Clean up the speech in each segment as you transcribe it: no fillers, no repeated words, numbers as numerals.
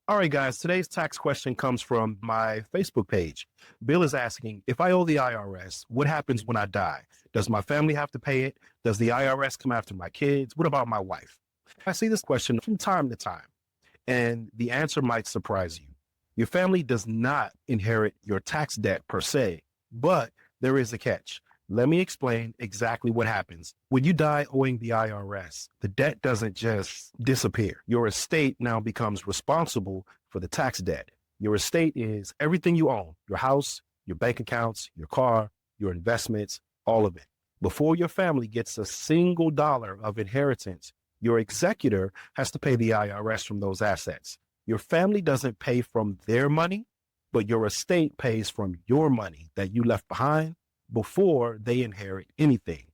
All right, guys, today's tax question comes from my Facebook page. Bill is asking, if I owe the IRS, what happens when I die? Does my family have to pay it? Does the IRS come after my kids? What about my wife? I see this question from time to time, and the answer might surprise you. Your family does not inherit your tax debt per se, but there is a catch. Let me explain exactly what happens. When you die owing the IRS, the debt doesn't just disappear. Your estate now becomes responsible for the tax debt. Your estate is everything you own, your house, your bank accounts, your car, your investments, all of it. Before your family gets a single dollar of inheritance, your executor has to pay the IRS from those assets. Your family doesn't pay from their money, but your estate pays from your money that you left behind before they inherit anything.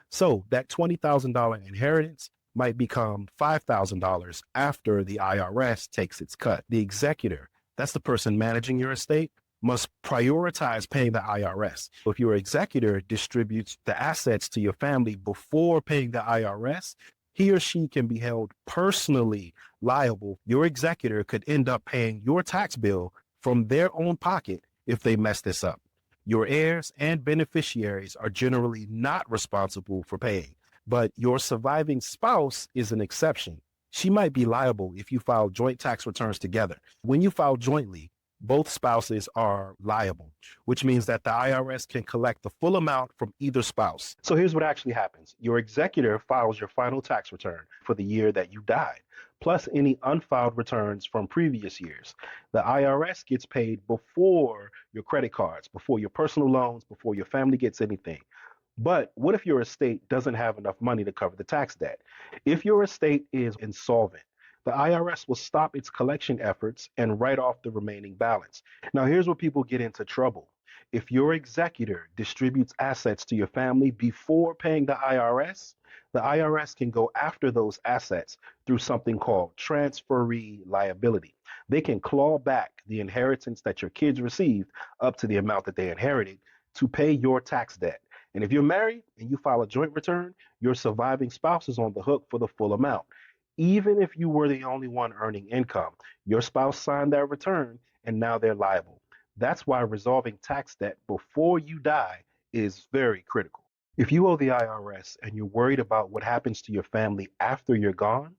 So that $20,000 inheritance might become $5,000 after the IRS takes its cut. The executor, that's the person managing your estate, must prioritize paying the IRS. If your executor distributes the assets to your family before paying the IRS, he or she can be held personally liable. Your executor could end up paying your tax bill from their own pocket if they mess this up. Your heirs and beneficiaries are generally not responsible for paying, but your surviving spouse is an exception. She might be liable if you file joint tax returns together. When you file jointly, both spouses are liable, which means that the IRS can collect the full amount from either spouse. So here's what actually happens. Your executor files your final tax return for the year that you died, plus any unfiled returns from previous years. The IRS gets paid before your credit cards, before your personal loans, before your family gets anything. But what if your estate doesn't have enough money to cover the tax debt? If your estate is insolvent, the IRS will stop its collection efforts and write off the remaining balance. Now, here's where people get into trouble. If your executor distributes assets to your family before paying the IRS can go after those assets through something called transferee liability. They can claw back the inheritance that your kids received up to the amount that they inherited to pay your tax debt. And if you're married and you file a joint return, your surviving spouse is on the hook for the full amount. Even if you were the only one earning income, your spouse signed that return and now they're liable. That's why resolving tax debt before you die is very critical. If you owe the IRS and you're worried about what happens to your family after you're gone,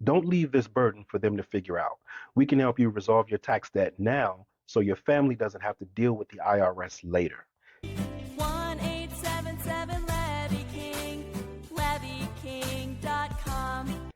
don't leave this burden for them to figure out. We can help you resolve your tax debt now so your family doesn't have to deal with the IRS later.